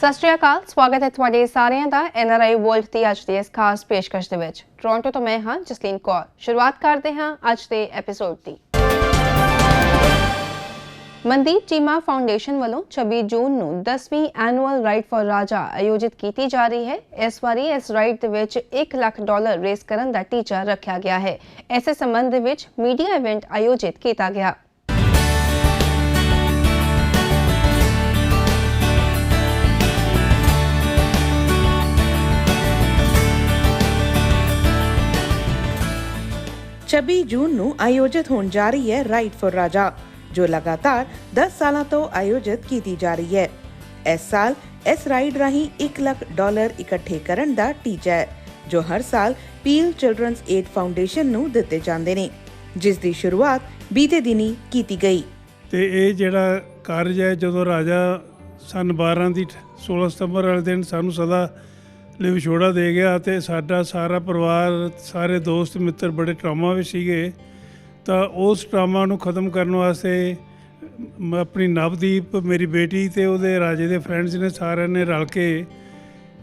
ਸਤਿ ਸ਼੍ਰੀ ਅਕਾਲ, ਸਵਾਗਤ ਹੈ ਤੁਹਾਡੇ ਸਾਰਿਆਂ ਦਾ NRI ਵਰਲਡ ਦੀ ਅੱਜ ਦੀ ਇਸ ਖਾਸ ਪੇਸ਼ਕਸ਼ ਦੇ ਵਿੱਚ। ਟੋਰਾਂਟੋ ਤੋਂ ਮੈਂ ਹਾਂ ਜਸਲੀਨ ਕੌਰ। ਸ਼ੁਰੂਆਤ ਕਰਦੇ ਹਾਂ ਅੱਜ ਦੇ ਐਪੀਸੋਡ ਦੀ। ਮਨਦੀਪ ਚੀਮਾ ਫਾਊਂਡੇਸ਼ਨ ਵੱਲੋਂ 26 ਜੂਨ ਨੂੰ 10ਵੀਂ ਐਨੂਅਲ ਰਾਈਡ ਫॉर ਰਾਜਾ ਆਯੋਜਿਤ ਕੀਤੀ ਜਾ ਰਹੀ ਹੈ। ਇਸ ਵਾਰੀ ਇਸ ਰਾਈਡ ਦੇ ਵਿੱਚ $1 ਲੱਖ ਰੇਸ ਕਰਨ ਦਾ ਟੀਚਾ ਰੱਖਿਆ ਗਿਆ ਹੈ। ਇਸੇ ਸੰਬੰਧ ਦੇ ਵਿੱਚ ਮੀਡੀਆ ਇਵੈਂਟ ਆਯੋਜਿਤ ਕੀਤਾ ਗਿਆ। छब्बी जून ਨੂੰ ਆਯੋਜਿਤ ਹੋਣ ਜਾ ਰਹੀ ਹੈ ਰਾਈਡ ਫॉर ਰਾਜਾ, ਜੋ ਲਗਾਤਾਰ 10 ਸਾਲਾਂ ਤੋਂ ਆਯੋਜਿਤ ਕੀਤੀ ਜਾ ਰਹੀ ਹੈ। ਇਸ ਸਾਲ ਇਸ ਰਾਈਡ ਰਾਹੀਂ $1 ਲੱਖ ਇਕੱਠੇ ਕਰਨ ਦਾ ਟੀਚਾ ਹੈ, ਜੋ ਹਰ ਸਾਲ ਪੀਲ ਚਿਲਡਰਨਸ ਏਡ ਫਾਊਂਡੇਸ਼ਨ ਨੂੰ ਦਿੱਤੇ ਜਾਂਦੇ ਨੇ, ਜਿਸ ਦੀ ਸ਼ੁਰੂਆਤ ਬੀਤੇ ਦਿਨੀ ਕੀਤੀ ਗਈ। ਤੇ ਇਹ ਜਿਹੜਾ ਕਾਰਜ ਹੈ, ਜਦੋਂ ਰਾਜਾ ਸਨ 12 ਦੀ 16 ਸਤੰਬਰ ਵਾਲੇ ਦਿਨ ਸਾਨੂੰ ਸਦਾ ਲਈ ਵਿਛੋੜਾ ਦੇ ਗਿਆ ਤੇ ਸਾਡਾ ਸਾਰਾ ਪਰਿਵਾਰ, ਸਾਰੇ ਦੋਸਤ ਮਿੱਤਰ ਬੜੇ ਟਰਾਮਾ ਵਿੱਚ ਸੀਗੇ। ਤਾਂ ਉਸ ਟਰਾਮਾ ਨੂੰ ਖਤਮ ਕਰਨ ਵਾਸਤੇ ਆਪਣੀ ਨਵਦੀਪ, ਮੇਰੀ ਬੇਟੀ ਤੇ ਉਹਦੇ ਰਾਜੇ ਦੇ ਫਰੈਂਡਸ ਨੇ ਸਾਰਿਆਂ ਨੇ ਰਲ ਕੇ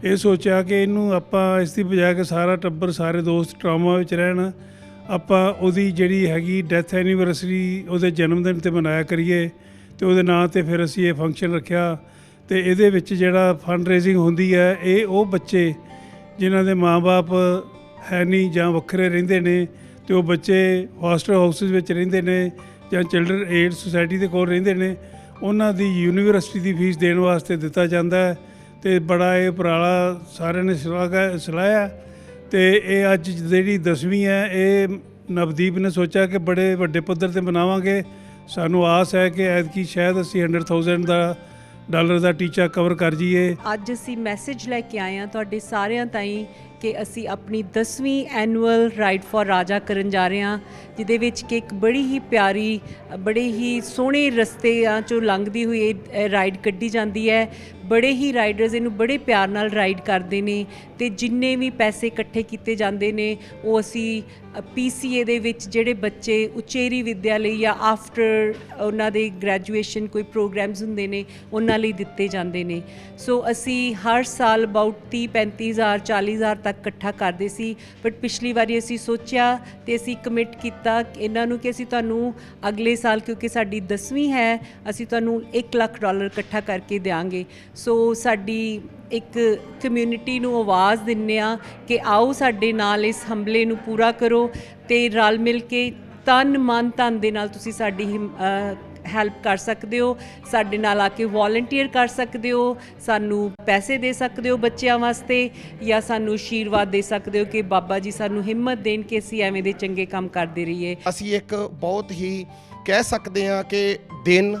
ਇਹ ਸੋਚਿਆ ਕਿ ਇਹਨੂੰ ਆਪਾਂ ਇਸ ਦੀ ਬਜਾਏ ਕਿ ਸਾਰਾ ਟੱਬਰ, ਸਾਰੇ ਦੋਸਤ ਟਰਾਮਾ ਵਿੱਚ ਰਹਿਣ, ਆਪਾਂ ਉਹਦੀ ਜਿਹੜੀ ਹੈਗੀ ਡੈਥ ਐਨੀਵਰਸਰੀ ਉਹਦੇ ਜਨਮ ਦਿਨ 'ਤੇ ਮਨਾਇਆ ਕਰੀਏ। ਅਤੇ ਉਹਦੇ ਨਾਂ 'ਤੇ ਫਿਰ ਅਸੀਂ ਇਹ ਫੰਕਸ਼ਨ ਰੱਖਿਆ। ਅਤੇ ਇਹਦੇ ਵਿੱਚ ਜਿਹੜਾ ਫੰਡ ਰੇਜ਼ਿੰਗ ਹੁੰਦੀ ਹੈ, ਇਹ ਉਹ ਬੱਚੇ ਜਿਨ੍ਹਾਂ ਦੇ ਮਾਂ ਬਾਪ ਹੈ ਨਹੀਂ ਜਾਂ ਵੱਖਰੇ ਰਹਿੰਦੇ ਨੇ, ਅਤੇ ਉਹ ਬੱਚੇ ਫਾਸਟਰ ਹਾਊਸਿਸ ਵਿੱਚ ਰਹਿੰਦੇ ਨੇ ਜਾਂ ਚਿਲਡਰਨ ਏਡ ਸੁਸਾਇਟੀ ਦੇ ਕੋਲ ਰਹਿੰਦੇ ਨੇ, ਉਹਨਾਂ ਦੀ ਯੂਨੀਵਰਸਿਟੀ ਦੀ ਫੀਸ ਦੇਣ ਵਾਸਤੇ ਦਿੱਤਾ ਜਾਂਦਾ ਹੈ। ਅਤੇ ਬੜਾ ਇਹ ਉਪਰਾਲਾ ਸਾਰਿਆਂ ਨੇ ਸਲਾਹਿਆ। ਅਤੇ ਇਹ ਅੱਜ ਜਿਹੜੀ 10ਵੀਂ ਹੈ, ਇਹ ਨਵਦੀਪ ਨੇ ਸੋਚਿਆ ਕਿ ਬੜੇ ਵੱਡੇ ਪੱਧਰ 'ਤੇ ਮਨਾਵਾਂਗੇ। ਸਾਨੂੰ ਆਸ ਹੈ ਕਿ ਐਤਕੀ ਸ਼ਾਇਦ ਅਸੀਂ $100,000 ਦਾ ਟੀਚਾ ਕਵਰ ਕਰ ਜਾਈਏ। ਅੱਜ ਅਸੀਂ ਮੈਸੇਜ ਲੈ ਕੇ ਆਏ ਹਾਂ ਤੁਹਾਡੇ ਸਾਰਿਆਂ ਤਾਈਂ ਕਿ ਅਸੀਂ ਆਪਣੀ 10ਵੀਂ ਐਨੂਅਲ ਰਾਈਡ ਫॉर ਰਾਜਾ ਕਰਨ ਜਾ ਰਹੇ ਹਾਂ, ਜਿਹਦੇ ਵਿੱਚ ਕਿ ਇੱਕ ਬੜੀ ਹੀ ਪਿਆਰੀ, ਬੜੇ ਹੀ ਸੋਹਣੇ ਰਸਤਿਆਂ 'ਚੋਂ ਲੰਘਦੀ ਹੋਈ ਇਹ ਰਾਈਡ ਕੱਢੀ ਜਾਂਦੀ ਹੈ। ਬੜੇ ਹੀ ਰਾਈਡਰਸ ਇਹਨੂੰ ਬੜੇ ਪਿਆਰ ਨਾਲ ਰਾਈਡ ਕਰਦੇ ਨੇ, ਅਤੇ ਜਿੰਨੇ ਵੀ ਪੈਸੇ ਇਕੱਠੇ ਕੀਤੇ ਜਾਂਦੇ ਨੇ ਉਹ ਅਸੀਂ PCA ਦੇ ਵਿੱਚ ਜਿਹੜੇ ਬੱਚੇ ਉਚੇਰੀ ਵਿੱਦਿਆ ਲਈ ਜਾਂ ਆਫਟਰ ਉਹਨਾਂ ਦੇ ਗ੍ਰੈਜੂਏਸ਼ਨ ਕੋਈ ਪ੍ਰੋਗਰਾਮਸ ਹੁੰਦੇ ਨੇ, ਉਹਨਾਂ ਲਈ ਦਿੱਤੇ ਜਾਂਦੇ ਨੇ। ਸੋ ਅਸੀਂ ਹਰ ਸਾਲ ਅਬਾਊਟ 30-35,000 40,000 ਤੱਕ ਇਕੱਠਾ ਕਰਦੇ ਸੀ, ਬਟ ਪਿਛਲੀ ਵਾਰੀ ਅਸੀਂ ਸੋਚਿਆ ਅਤੇ ਅਸੀਂ ਕਮਿਟ ਕੀਤਾ ਇਹਨਾਂ ਨੂੰ ਕਿ ਅਸੀਂ ਤੁਹਾਨੂੰ ਅਗਲੇ ਸਾਲ, ਕਿਉਂਕਿ ਸਾਡੀ 10ਵੀਂ ਹੈ, ਅਸੀਂ ਤੁਹਾਨੂੰ $1 ਲੱਖ ਇਕੱਠਾ ਕਰਕੇ ਦਿਆਂਗੇ। ਸੋ ਸਾਡੀ ਇੱਕ ਕਮਿਊਨਿਟੀ ਨੂੰ ਆਵਾਜ਼ ਦਿੰਦੇ ਹਾਂ ਕਿ ਆਓ ਸਾਡੇ ਨਾਲ ਇਸ ਹਮਲੇ ਨੂੰ ਪੂਰਾ ਕਰੋ, ਅਤੇ ਰਲ ਮਿਲ ਕੇ ਤਨ ਮਨ ਧਨ ਦੇ ਨਾਲ ਤੁਸੀਂ ਸਾਡੀ ਹੈਲਪ ਕਰ ਸਕਦੇ ਹੋ। ਸਾਡੇ ਨਾਲ ਆ ਕੇ ਵੋਲੰਟੀਅਰ ਕਰ ਸਕਦੇ ਹੋ, ਸਾਨੂੰ ਪੈਸੇ ਦੇ ਸਕਦੇ ਹੋ ਬੱਚਿਆਂ ਵਾਸਤੇ, ਜਾਂ ਸਾਨੂੰ ਆਸ਼ੀਰਵਾਦ ਦੇ ਸਕਦੇ ਹੋ ਕਿ ਬਾਬਾ ਜੀ ਸਾਨੂੰ ਹਿੰਮਤ ਦੇਣ ਕਿ ਅਸੀਂ ਐਵੇਂ ਦੇ ਚੰਗੇ ਕੰਮ ਕਰਦੇ ਰਹੀਏ। ਅਸੀਂ ਇੱਕ ਬਹੁਤ ਹੀ ਕਹਿ ਸਕਦੇ ਹਾਂ ਕਿ ਦਿਨ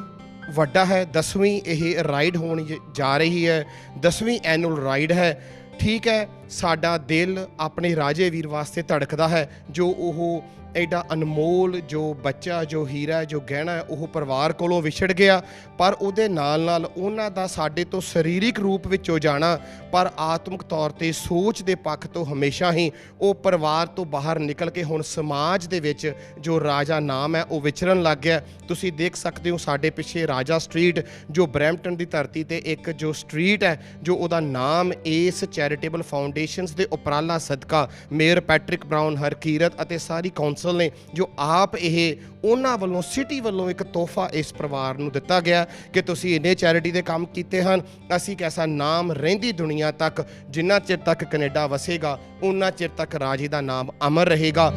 ਵੱਡਾ ਹੈ। 10ਵੀਂ ਇਹ ਰਾਈਡ ਹੋਣ ਜਾ ਰਹੀ ਹੈ, 10ਵੀਂ ਐਨੂਅਲ ਰਾਈਡ ਹੈ। ਠੀਕ ਹੈ, ਸਾਡਾ ਦਿਲ ਆਪਣੇ ਰਾਜੇ ਵੀਰ ਵਾਸਤੇ ਧੜਕਦਾ ਹੈ, ਜੋ ਉਹ ਐਡਾ ਅਨਮੋਲ ਜੋ ਬੱਚਾ, ਜੋ ਹੀਰਾ, ਜੋ ਗਹਿਣਾ ਉਹ ਪਰਿਵਾਰ ਕੋਲੋਂ ਵਿਛੜ ਗਿਆ, ਪਰ ਉਹਦੇ ਨਾਲ ਨਾਲ ਉਹਨਾਂ ਦਾ ਸਾਡੇ ਤੋਂ ਸਰੀਰਕ ਰੂਪ ਵਿੱਚੋਂ ਜਾਣਾ, ਪਰ ਆਤਮਿਕ ਤੌਰ 'ਤੇ ਸੋਚ ਦੇ ਪੱਖ ਤੋਂ ਹਮੇਸ਼ਾ ਹੀ ਉਹ ਪਰਿਵਾਰ ਤੋਂ ਬਾਹਰ ਨਿਕਲ ਕੇ ਹੁਣ ਸਮਾਜ ਦੇ ਵਿੱਚ ਜੋ ਰਾਜਾ ਨਾਮ ਹੈ ਉਹ ਵਿਚਰਨ ਲੱਗ ਗਿਆ। ਤੁਸੀਂ ਦੇਖ ਸਕਦੇ ਹੋ ਸਾਡੇ ਪਿੱਛੇ ਰਾਜਾ ਸਟਰੀਟ, ਜੋ ਬਰੈਂਪਟਨ ਦੀ ਧਰਤੀ 'ਤੇ ਇੱਕ ਜੋ ਸਟਰੀਟ ਹੈ, ਜੋ ਉਹਦਾ ਨਾਮ ਇਸ ਚੈਰੀਟੇਬਲ ਫਾਊਂਡੇਸ਼ਨਸ ਦੇ ਉਪਰਾਲਾ ਸਦਕਾ ਮੇਅਰ ਪੈਟਰਿਕ ਬਰਾਊਨ, ਹਰਕੀਰਤ ਅਤੇ ਸਾਰੀ ਕੌਂਸਲ ਨੇ, ਜੋ ਆਪ ਇਹ ਉਹਨਾਂ ਵੱਲੋਂ ਸਿਟੀ ਵੱਲੋਂ ਇੱਕ ਤੋਹਫਾ ਇਸ ਪਰਿਵਾਰ ਨੂੰ ਦਿੱਤਾ ਗਿਆ ਕਿ ਤੁਸੀਂ ਇੰਨੇ ਚੈਰਿਟੀ ਦੇ ਕੰਮ ਕੀਤੇ ਹਨ। ਅਸੀਂ ਇੱਕ ਐਸਾ ਨਾਮ ਰਹਿੰਦੀ ਦੁਨੀਆ ਤੱਕ, ਜਿੰਨਾ ਚਿਰ ਤੱਕ ਕੈਨੇਡਾ ਵਸੇਗਾ ਉਨਾ ਚਿਰ ਤੱਕ ਰਾਜੇ ਦਾ ਨਾਮ ਅਮਰ ਰਹੇਗਾ।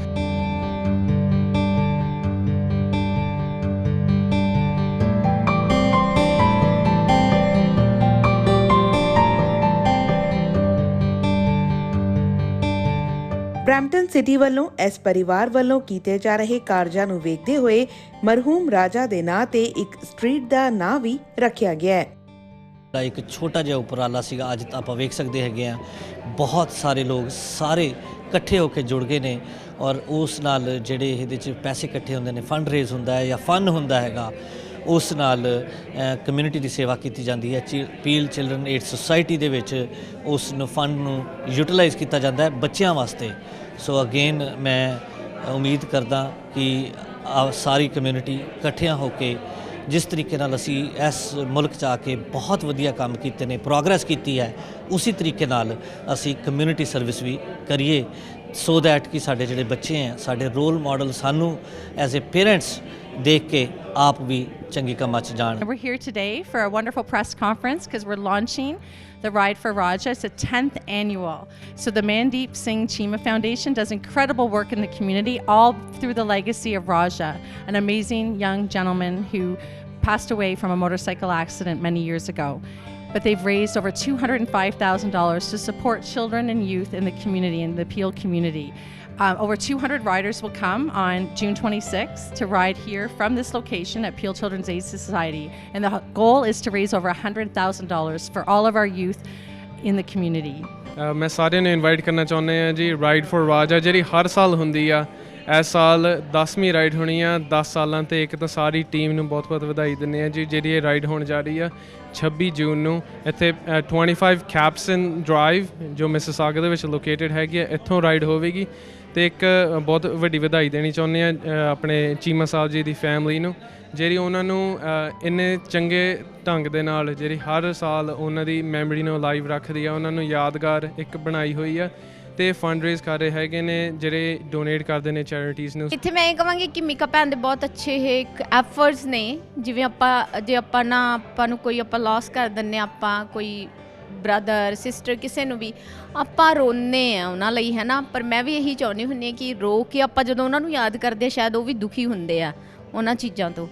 ਬਰੈਂਪਟਨ ਸਿਟੀ ਵੱਲੋਂ ਇਸ ਪਰਿਵਾਰ ਵੱਲੋਂ ਕੀਤੇ ਜਾ ਰਹੇ ਕਾਰਜਾਂ ਨੂੰ ਵੇਖਦੇ ਹੋਏ ਮਰਹੂਮ ਰਾਜਾ ਦੇ ਨਾਂ ਤੇ ਇੱਕ ਸਟਰੀਟ ਦਾ ਨਾਂ ਵੀ ਰੱਖਿਆ ਗਿਆ ਹੈ। ਇੱਕ ਛੋਟਾ ਜਿਹਾ ਉਪਰਾਲਾ ਸੀਗਾ, ਅੱਜ ਆਪਾਂ ਵੇਖ ਸਕਦੇ ਹੈਗੇ ਆ ਬਹੁਤ ਸਾਰੇ ਲੋਕ ਸਾਰੇ ਇਕੱਠੇ ਹੋ ਕੇ ਜੁੜ ਗਏ ਨੇ, ਔਰ ਉਸ ਨਾਲ ਜਿਹੜੇ ਇਹਦੇ 'ਚ ਪੈਸੇ ਇਕੱਠੇ ਹੁੰਦੇ ਨੇ, ਫੰਡ ਰੇਜ਼ ਹੁੰਦਾ ਹੈ ਜਾਂ ਫਨ ਹੁੰਦਾ ਹੈਗਾ, ਉਸ ਨਾਲ ਕਮਿਊਨਿਟੀ ਦੀ ਸੇਵਾ ਕੀਤੀ ਜਾਂਦੀ ਹੈ। ਪੀਲ ਚਿਲਡਰਨ ਏਡ ਸੁਸਾਇਟੀ ਦੇ ਵਿੱਚ ਉਸ ਨੂੰ ਫੰਡ ਨੂੰ ਯੂਟੀਲਾਈਜ਼ ਕੀਤਾ ਜਾਂਦਾ ਹੈ ਬੱਚਿਆਂ ਵਾਸਤੇ। ਸੋ ਅਗੇਨ ਮੈਂ ਉਮੀਦ ਕਰਦਾ ਕਿ ਸਾਰੀ ਕਮਿਊਨਿਟੀ ਇਕੱਠਿਆਂ ਹੋ ਕੇ ਜਿਸ ਤਰੀਕੇ ਨਾਲ ਅਸੀਂ ਇਸ ਮੁਲਕ 'ਚ ਆ ਕੇ ਬਹੁਤ ਵਧੀਆ ਕੰਮ ਕੀਤੇ ਨੇ, ਪ੍ਰੋਗਰੈਸ ਕੀਤੀ ਹੈ, ਉਸੇ ਤਰੀਕੇ ਨਾਲ ਅਸੀਂ ਕਮਿਊਨਿਟੀ ਸਰਵਿਸ ਵੀ ਕਰੀਏ ਸੋ ਦੈਟ ਕਿ ਸਾਡੇ ਜਿਹੜੇ ਬੱਚੇ ਹੈ, ਸਾਡੇ ਰੋਲ ਮਾਡਲ ਸਾਨੂੰ ਐਜ਼ ਏ ਪੇਰੈਂਟਸ ਦੇਖ ਕੇ ਆਪ ਵੀ ਚੰਗੇ ਕੰਮਾਂ 'ਚ ਜਾਣ। We're here today for a wonderful press conference because we're launching the Ride for Raja. It's the 10th annual. So the Mandeep Singh Cheema Foundation does incredible work in the community, all through the legacy of Raja, an amazing young gentleman who passed away from a motorcycle accident many years ago. But they've raised over $205,000 to support children and youth in the community, in the Peel community. Over 200 riders will come on June 26th to ride here from this location at Peel Children's Aid Society. And the goal is to raise over $100,000 for all of our youth in the community. ਮੈਂ ਸਾਰਿਆਂ ਨੂੰ invite ਕਰਨਾ ਚਾਹੁੰਦੇ ਹਾਂ ਜੀ ride for ਰਾਜਾ ਜਿਹੜੀ ਹਰ ਸਾਲ ਹੁੰਦੀ ਆ। ਇਸ ਸਾਲ 10ਵੀਂ ਰਾਈਡ ਹੋਣੀ ਆ। 10 ਸਾਲਾਂ ਤੇ ਇੱਕ ਤਾਂ ਸਾਰੀ ਟੀਮ ਨੂੰ ਬਹੁਤ ਬਹੁਤ ਵਧਾਈ ਦਿੰਦੇ ਆ ਜੀ ਜਿਹੜੀ ਇਹ ਰਾਈਡ ਹੋਣ ਜਾ ਰਹੀ ਆ 26 ਜੂਨ ਨੂੰ ਇੱਥੇ 25 ਕੈਪਸਨ ਡਰਾਈਵ ਜੋ ਮਿਸਿਸਾਗਾ ਦੇ ਵਿੱਚ ਲੋਕੇਟਡ ਹੈਗੀ ਆ, ਇੱਥੋਂ ਰਾਈਡ ਹੋਵੇਗੀ। ਤੇ ਇੱਕ ਬਹੁਤ ਵੱਡੀ ਵਧਾਈ ਦੇਣੀ ਚਾਹੁੰਦੇ ਆ ਆਪਣੇ ਚੀਮਾ ਸਾਹਿਬ ਜੀ ਦੀ ਫੈਮਿਲੀ ਨੂੰ ਜਿਹੜੀ ਉਹਨਾਂ ਨੂੰ ਇੰਨੇ ਚੰਗੇ ਢੰਗ ਦੇ ਨਾਲ ਜਿਹੜੀ ਹਰ ਸਾਲ ਉਹਨਾਂ ਦੀ ਮੈਮਰੀ ਨੂੰ ਲਾਈਵ ਰੱਖਦੀ ਆ, ਉਹਨਾਂ ਨੂੰ ਯਾਦਗਾਰ ਇੱਕ ਬਣਾਈ ਹੋਈ ਆ ਤੇ ਫੰਡ ਰੇਜ਼ ਕਰ ਰਹੇ ਹੈਗੇ ਨੇ ਜਿਹੜੇ ਡੋਨੇਟ ਕਰਦੇ ਨੇ ਚੈਰਿਟੀਜ਼ ਨੂੰ। ਇੱਥੇ ਮੈਂ ਇਹ ਕਹਾਂਗੀ ਕਿ ਮੀਕਾ ਭੈਣ ਦੇ ਬਹੁਤ ਅੱਛੇ ਇਹ ਇੱਕ ਐਫਰਟਸ ਨੇ। ਜਿਵੇਂ ਆਪਾਂ ਨੂੰ ਕੋਈ ਆਪਾਂ ਲਾਸ ਕਰ ਦਿੰਦੇ, ਆਪਾਂ ਕੋਈ ਬ੍ਰਦਰ ਸਿਸਟਰ ਕਿਸੇ ਨੂੰ ਵੀ ਆਪਾਂ ਰੋਂਦੇ ਆ ਉਹਨਾਂ ਲਈ, ਹੈ ਨਾ। ਪਰ ਮੈਂ ਵੀ ਇਹੀ ਚਾਹੁੰਦੀ ਹੁੰਦੀ ਹਾਂ ਕਿ ਰੋ ਕੇ ਆਪਾਂ ਜਦੋਂ ਉਹਨਾਂ ਨੂੰ ਯਾਦ ਕਰਦੇ ਸ਼ਾਇਦ ਉਹ ਵੀ ਦੁਖੀ ਹੁੰਦੇ ਆ ਉਹਨਾਂ ਚੀਜ਼ਾਂ ਤੋਂ,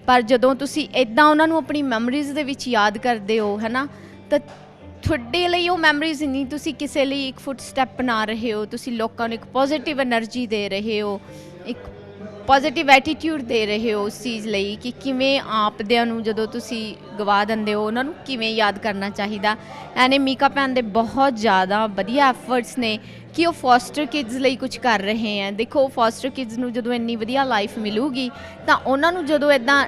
ਪਰ ਜਦੋਂ ਤੁਸੀਂ ਇੱਦਾਂ ਉਹਨਾਂ ਨੂੰ ਆਪਣੀ ਮੈਮਰੀਜ਼ ਦੇ ਵਿੱਚ ਯਾਦ ਕਰਦੇ ਹੋ, ਹੈ ਨਾ, ਤਾਂ ਤੁਹਾਡੇ ਲਈ ਉਹ ਮੈਮਰੀਜ਼ ਨਹੀਂ, ਤੁਸੀਂ ਕਿਸੇ ਲਈ ਇੱਕ ਫੁੱਟ ਸਟੈਪ ਬਣਾ ਰਹੇ ਹੋ, ਤੁਸੀਂ ਲੋਕਾਂ ਨੂੰ ਇੱਕ ਪੋਜ਼ੀਟਿਵ ਐਨਰਜੀ ਦੇ ਰਹੇ ਹੋ, ਇੱਕ ਪੋਜ਼ੀਟਿਵ ਐਟੀਟਿਊਡ ਦੇ ਰਹੇ ਹੋ ਉਸ ਚੀਜ਼ ਲਈ ਕਿ ਕਿਵੇਂ ਆਪਦਿਆਂ ਨੂੰ ਜਦੋਂ ਤੁਸੀਂ ਗਵਾ ਦਿੰਦੇ ਹੋ ਉਹਨਾਂ ਨੂੰ ਕਿਵੇਂ ਯਾਦ ਕਰਨਾ ਚਾਹੀਦਾ। ਐਨੇ ਮੀਕਾ ਭੈਣ ਦੇ ਬਹੁਤ ਜ਼ਿਆਦਾ ਵਧੀਆ ਐਫਰਟਸ ਨੇ ਕਿ ਉਹ ਫੋਸਟਰ ਕਿਡਸ ਲਈ ਕੁਝ ਕਰ ਰਹੇ ਹੈ। ਦੇਖੋ ਫੋਸਟਰ ਕਿਡਸ ਨੂੰ ਜਦੋਂ ਇੰਨੀ ਵਧੀਆ ਲਾਈਫ ਮਿਲੂਗੀ ਤਾਂ ਉਹਨਾਂ ਨੂੰ ਜਦੋਂ ਇੱਦਾਂ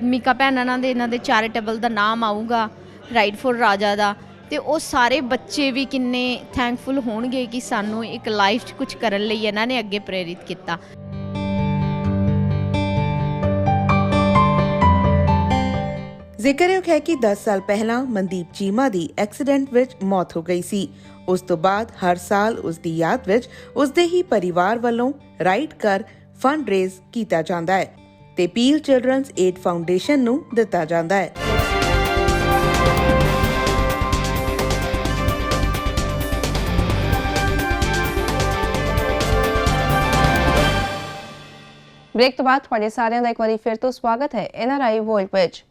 ਮੀਕਾ ਭੈਣ ਇਹਨਾਂ ਦੇ ਚੈਰੀਟੇਬਲ ਦਾ ਨਾਮ ਆਊਗਾ ਰਾਈਡ ਫॉर ਰਾਜਾ ਦਾ, ਤੇ ਉਹ ਸਾਰੇ ਬੱਚੇ ਵੀ ਕਿੰਨੇ ਥੈਂਕਫੁਲ ਹੋਣਗੇ ਕਿ ਸਾਨੂੰ ਇੱਕ ਲਾਈਫ 'ਚ ਕੁਝ ਕਰਨ ਲਈ ਇਹਨਾਂ ਨੇ ਅੱਗੇ ਪ੍ਰੇਰਿਤ ਕੀਤਾ। ਜ਼ਿਕਰਯੋਗ ਹੈ ਕਿ 10 ਸਾਲ ਪਹਿਲਾਂ ਮਨਦੀਪ ਚੀਮਾ ਦੀ ਐਕਸੀਡੈਂਟ ਵਿੱਚ ਮੌਤ ਹੋ ਗਈ ਸੀ। ਉਸ ਤੋਂ ਬਾਅਦ ਹਰ ਸਾਲ ਉਸ ਦੀ ਯਾਦ ਵਿੱਚ ਉਸ ਦੇ ਹੀ ਪਰਿਵਾਰ ਵੱਲੋਂ ਰਾਈਡ ਕਰ ਫੰਡ ਰੇਜ਼ ਕੀਤਾ ਜਾਂਦਾ ਹੈ ਤੇ ਪੀਲ ਚਿਲਡਰਨਸ ਏਡ ਫਾਊਂਡੇਸ਼ਨ ਨੂੰ ਦਿੱਤਾ ਜਾਂਦਾ ਹੈ। ਬ੍ਰੇਕ ਤੋਂ ਬਾਅਦ ਤੁਹਾਡੇ ਸਾਰਿਆਂ ਦਾ ਇੱਕ ਵਾਰੀ ਫਿਰ ਤੋਂ ਸਵਾਗਤ ਹੈ NRI ਵਰਲਡ ਵਿੱਚ।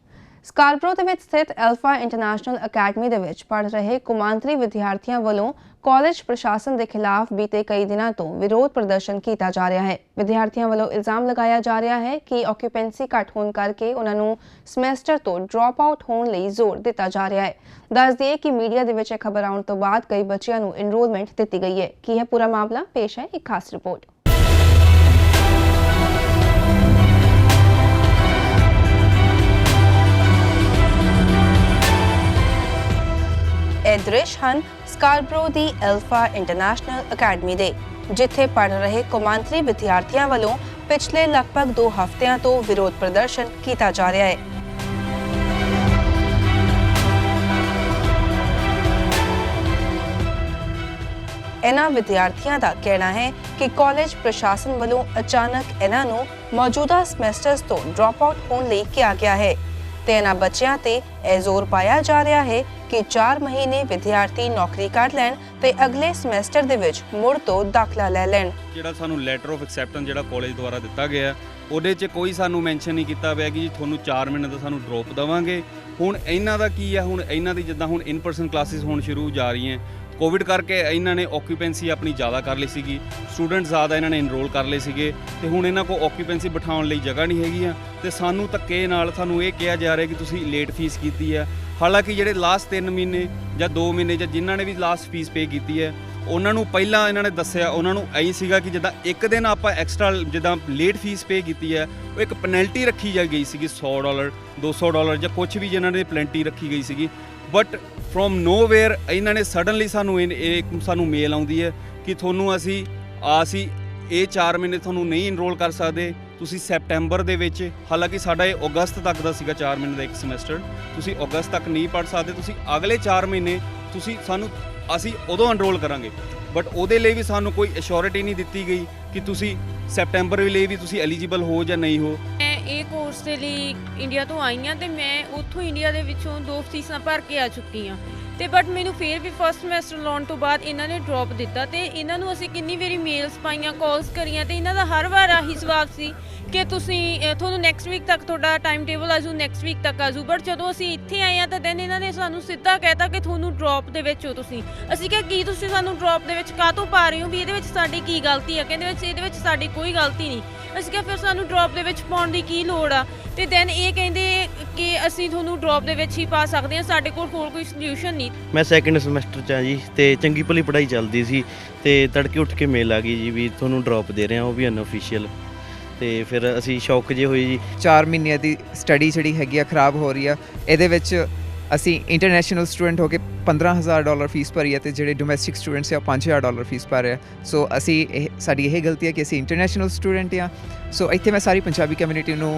ਸਕਾਰਬਰੋ ਦੇ ਵਿੱਚ ਸਥਿਤ ਐਲਫਾ ਇੰਟਰਨੈਸ਼ਨਲ ਅਕੈਡਮੀ ਦੇ ਵਿੱਚ ਪੜ੍ਹ ਰਹੇ ਕੁਮਾਂਤਰੀ ਵਿਦਿਆਰਥੀਆਂ ਵੱਲੋਂ ਕਾਲਜ ਪ੍ਰਸ਼ਾਸਨ ਦੇ ਖਿਲਾਫ ਬੀਤੇ ਕਈ ਦਿਨਾਂ ਤੋਂ ਵਿਰੋਧ ਪ੍ਰਦਰਸ਼ਨ ਕੀਤਾ ਜਾ ਰਿਹਾ ਹੈ। ਵਿਦਿਆਰਥੀਆਂ ਵੱਲੋਂ ਇਲਜ਼ਾਮ ਲਗਾਇਆ ਜਾ ਰਿਹਾ ਹੈ ਕਿ ਆਕਿਊਪੈਂਸੀ ਘੱਟ ਹੋਣ ਕਰਕੇ ਉਹਨਾਂ ਨੂੰ ਸਮੈਸਟਰ ਤੋਂ ਡ੍ਰੌਪ ਆਊਟ ਹੋਣ ਲਈ ਜ਼ੋਰ ਦਿੱਤਾ ਜਾ ਰਿਹਾ ਹੈ। ਦੱਸ ਦਈਏ ਕਿ ਮੀਡੀਆ ਦੇ ਵਿੱਚ ਇਹ ਖਬਰ ਆਉਣ ਤੋਂ ਬਾਅਦ ਕਈ ਬੱਚਿਆਂ ਨੂੰ ਇਨਰੋਲਮੈਂਟ ਦਿੱਤੀ ਗਈ ਹੈ। ਕੀ ਹੈ ਪੂਰਾ ਮਾਮਲਾ? ਪੇਸ਼ ਹੈ ਇੱਕ ਖਾਸ ਰਿਪੋਰਟ। ਇਹ ਦ੍ਰਿਸ਼ ਹਨ ਸਕਾਰਬਰੋ ਦੀ ਐਲਫਾ ਇੰਟਰਨੈਸ਼ਨਲ ਅਕੈਡਮੀ ਦੇ, ਜਿੱਥੇ ਪੜ੍ਹ ਰਹੇ ਕੌਮਾਂਤਰੀ ਵਿਦਿਆਰਥੀਆਂ ਵੱਲੋਂ ਪਿਛਲੇ ਲਗਭਗ 2 ਹਫ਼ਤਿਆਂ ਤੋਂ ਵਿਰੋਧ ਪ੍ਰਦਰਸ਼ਨ ਕੀਤਾ ਜਾ ਰਿਹਾ ਹੈ। ਇਹਨਾਂ ਵਿਦਿਆਰਥੀਆਂ ਦਾ ਕਹਿਣਾ ਹੈ ਕਿ ਕਾਲਜ ਪ੍ਰਸ਼ਾਸਨ ਵੱਲੋਂ ਅਚਾਨਕ ਇਹਨਾਂ ਨੂੰ ਮੌਜੂਦਾ ਸਮੈਸਟਰਸ ਤੋਂ ਡ੍ਰੌਪ ਆਊਟ ਹੋਣ ਲਈ ਕਿਹਾ ਗਿਆ ਹੈ ਤੇ ਇਹਨਾਂ ਬੱਚਿਆਂ ਤੇ ਇਹ ਜ਼ੋਰ ਪਾਇਆ ਜਾ ਰਿਹਾ ਹੈ ਕਿ 4 ਮਹੀਨੇ ਵਿਦਿਆਰਥੀ ਨੌਕਰੀ ਕਰ ਲੈਣ ਤੇ ਅਗਲੇ ਸਮੈਸਟਰ ਦੇ ਵਿੱਚ ਮੁੜ ਤੋਂ ਦਾਖਲਾ ਲੈ ਲੈਣ। ਜਿਹੜਾ ਸਾਨੂੰ ਲੈਟਰ ਆਫ ਐਕਸੈਪਟੈਂਸ ਜਿਹੜਾ ਕਾਲਜ ਦੁਆਰਾ ਦਿੱਤਾ ਗਿਆ ਉਹਦੇ 'ਚ ਕੋਈ ਸਾਨੂੰ ਮੈਂਸ਼ਨ ਨਹੀਂ ਕੀਤਾ ਹੋਇਆ ਕਿ ਜੀ ਤੁਹਾਨੂੰ 4 ਮਹੀਨੇ ਦਾ ਸਾਨੂੰ ਡ੍ਰੌਪ ਦੇਵਾਂਗੇ। ਹੁਣ ਇਹਨਾਂ ਦਾ ਕੀ ਆ, ਹੁਣ ਇਹਨਾਂ ਦੀ ਜਿੱਦਾਂ ਹੁਣ ਇਨ ਪਰਸਨ ਕਲਾਸਿਸ ਹੁਣ ਸ਼ੁਰੂ ਜਾ ਰਹੀਆਂ, ਕੋਵਿਡ ਕਰਕੇ ਇਹਨਾਂ ਨੇ ਆਕਿਊਪੈਂਸੀ ਆਪਣੀ ਜ਼ਿਆਦਾ ਕਰ ਲਈ ਸੀਗੀ, ਸਟੂਡੈਂਟ ਜ਼ਿਆਦਾ ਇਹਨਾਂ ਨੇ ਇਨਰੋਲ ਕਰ ਲਏ ਸੀਗੇ ਤੇ ਹੁਣ ਇਹਨਾਂ ਕੋਲ ਆਕਿਊਪੈਂਸੀ ਬਿਠਾਉਣ ਲਈ ਜਗ੍ਹਾ ਨਹੀਂ ਹੈਗੀ ਆ ਤੇ ਸਾਨੂੰ ਧੱਕੇ ਨਾਲ ਸਾਨੂੰ ਇਹ ਕਿਹਾ ਜਾ ਰਿਹਾ ਕਿ ਤੁਸੀਂ ਲੇਟ ਫੀਸ ਕੀਤੀ ਹੈ। ਹਾਲਾਂਕਿ ਜਿਹੜੇ ਲਾਸਟ 3 ਮਹੀਨੇ ਜਾਂ 2 ਮਹੀਨੇ ਜਾਂ ਜਿਨ੍ਹਾਂ ਨੇ ਵੀ ਲਾਸਟ ਫੀਸ ਪੇ ਕੀਤੀ ਹੈ ਉਹਨਾਂ ਨੂੰ ਪਹਿਲਾਂ ਇਹਨਾਂ ਨੇ ਦੱਸਿਆ, ਉਹਨਾਂ ਨੂੰ ਐਂ ਸੀਗਾ ਕਿ ਜਿੱਦਾਂ ਇੱਕ ਦਿਨ ਆਪਾਂ ਐਕਸਟਰਾ ਜਿੱਦਾਂ ਲੇਟ ਫੀਸ ਪੇ ਕੀਤੀ ਹੈ ਉਹ ਇੱਕ ਪੈਨਲਟੀ ਰੱਖੀ ਜਾ ਗਈ ਸੀਗੀ $100 $200 ਜਾਂ ਕੁਝ ਵੀ ਜਿਹਨਾਂ ਨੇ ਪੈਨਲਟੀ ਰੱਖੀ ਗਈ ਸੀਗੀ। ਬਟ ਫਰੋਮ ਨੋਵੇਅਰ ਇਹਨਾਂ ਨੇ ਸਡਨਲੀ ਸਾਨੂੰ ਮੇਲ ਆਉਂਦੀ ਹੈ ਕਿ ਤੁਹਾਨੂੰ ਅਸੀਂ ਇਹ 4 ਮਹੀਨੇ ਤੁਹਾਨੂੰ ਨਹੀਂ ਇਨਰੋਲ ਕਰ ਸਕਦੇ, ਤੁਸੀਂ ਸੈਪਟੈਂਬਰ ਦੇ ਵਿੱਚ, ਹਾਲਾਂਕਿ ਸਾਡਾ ਇਹ ਅਗਸਤ ਤੱਕ ਦਾ ਸੀਗਾ 4 ਮਹੀਨੇ ਦਾ ਇੱਕ ਸਮੈਸਟਰ, ਤੁਸੀਂ ਅਗਸਤ ਤੱਕ ਨਹੀਂ ਪੜ੍ਹ ਸਕਦੇ, ਤੁਸੀਂ ਅਗਲੇ 4 ਮਹੀਨੇ ਤੁਸੀਂ ਅਸੀਂ ਉਦੋਂ ਐਨਰੋਲ ਕਰਾਂਗੇ, ਬਟ ਉਹਦੇ ਲਈ ਵੀ ਸਾਨੂੰ ਕੋਈ ਅਸ਼ੋਰਿਟੀ ਨਹੀਂ ਦਿੱਤੀ ਗਈ ਕਿ ਤੁਸੀਂ ਸੈਪਟੈਂਬਰ ਲਈ ਵੀ ਤੁਸੀਂ ਐਲੀਜੀਬਲ ਹੋ ਜਾਂ ਨਹੀਂ ਹੋ। ਮੈਂ ਇਹ ਕੋਰਸ ਦੇ ਲਈ ਇੰਡੀਆ ਤੋਂ ਆਈ ਹਾਂ ਤੇ ਮੈਂ ਉੱਥੋਂ ਇੰਡੀਆ ਦੇ ਵਿੱਚੋਂ 2 ਫੀਸਾਂ ਭਰ ਕੇ ਆ ਚੁੱਕੀ ਹਾਂ ਤੇ ਬਟ ਮੈਨੂੰ ਫਿਰ ਵੀ ਫਸਟ ਸਮੈਸਟਰ ਲਾਉਣ ਤੋਂ ਬਾਅਦ ਇਹਨਾਂ ਨੇ ਡ੍ਰੌਪ ਦਿੱਤਾ ਤੇ ਇਹਨਾਂ ਨੂੰ ਅਸੀਂ ਕਿੰਨੀ ਵਾਰੀ ਮੇਲਸ ਪਾਈਆਂ, ਕਾਲਸ ਕਰੀਆਂ ਤੇ ਇਹਨਾਂ ਦਾ ਹਰ ਵਾਰ ਆਹੀ ਜਵਾਬ ਸੀ ਕਿ ਤੁਸੀਂ ਤੁਹਾਨੂੰ ਨੈਕਸਟ ਵੀਕ ਤੱਕ ਤੁਹਾਡਾ ਟਾਈਮ ਟੇਬਲ ਆਜੂ, ਨੈਕਸਟ ਵੀਕ ਤੱਕ ਆਜੂ। ਬਟ ਜਦੋਂ ਅਸੀਂ ਇੱਥੇ ਆਏ ਹਾਂ ਤਾਂ ਦੈਨ ਇਹਨਾਂ ਨੇ ਸਾਨੂੰ ਸਿੱਧਾ ਕਹਿਤਾ ਕਿ ਤੁਹਾਨੂੰ ਡ੍ਰੌਪ ਦੇ ਵਿੱਚ ਹੋ ਤੁਸੀਂ। ਅਸੀਂ ਕਿਹਾ ਕੀ ਤੁਸੀਂ ਸਾਨੂੰ ਡ੍ਰੌਪ ਦੇ ਵਿੱਚ ਕਾਹਤੋਂ ਪਾ ਰਹੇ ਹੋ, ਵੀ ਇਹਦੇ ਵਿੱਚ ਸਾਡੀ ਕੀ ਗਲਤੀ ਹੈ? ਕਹਿੰਦੇ ਇਹਦੇ ਵਿੱਚ ਸਾਡੀ ਕੋਈ ਗਲਤੀ ਨਹੀਂ। ਅਸੀਂ ਕਿਹਾ ਫਿਰ ਸਾਨੂੰ ਡ੍ਰੌਪ ਦੇ ਵਿੱਚ ਪਾਉਣ ਦੀ ਕੀ ਲੋੜ ਆ? ਤੇ ਦੈਨ ਇਹ ਕਹਿੰਦੇ ਕਿ ਅਸੀਂ ਤੁਹਾਨੂੰ ਡ੍ਰੌਪ ਦੇ ਵਿੱਚ ਹੀ ਪਾ ਸਕਦੇ ਹਾਂ, ਸਾਡੇ ਕੋਲ ਹੋਰ ਕੋਈ ਸੋਲਿਊਸ਼ਨ ਨਹੀਂ। ਮੈਂ ਸੈਕਿੰਡ ਸਮੈਸਟਰ 'ਚ ਆ ਜੀ ਤੇ ਚੰਗੀ ਭਲੀ ਪੜ੍ਹਾਈ ਚੱਲਦੀ ਸੀ ਤੇ ਤੜਕੇ ਉੱਠ ਕੇ ਮੇਲ ਆ ਗਈ ਜੀ ਵੀ ਤੁਹਾਨੂੰ ਡ੍ਰੌਪ ਦੇ ਰਹੇ ਹਾਂ, ਉਹ ਵੀ ਅਨਅਫੀਸ਼ੀਅਲ। ਤੇ ਫਿਰ ਅਸੀਂ ਸ਼ੌਕ ਜੇ ਹੋਏ ਜੀ। 4 ਮਹੀਨਿਆਂ ਦੀ ਸਟੱਡੀ ਜਿਹੜੀ ਹੈਗੀ ਆ ਖਰਾਬ ਹੋ ਰਹੀ ਆ। ਇਹਦੇ ਵਿੱਚ ਅਸੀਂ ਇੰਟਰਨੈਸ਼ਨਲ ਸਟੂਡੈਂਟ ਹੋ ਕੇ $15,000 ਫੀਸ ਭਰੀ ਹੈ ਤੇ ਜਿਹੜੇ ਡੋਮੈਸਟਿਕ ਸਟੂਡੈਂਟਸ ਆ $5,000 ਫੀਸ ਭਰ ਰਹੇ ਆ। ਸੋ ਸਾਡੀ ਇਹ ਗਲਤੀ ਹੈ ਕਿ ਅਸੀਂ ਇੰਟਰਨੈਸ਼ਨਲ ਸਟੂਡੈਂਟ ਆ। ਸੋ ਇੱਥੇ ਮੈਂ ਸਾਰੀ ਪੰਜਾਬੀ ਕਮਿਊਨਿਟੀ ਨੂੰ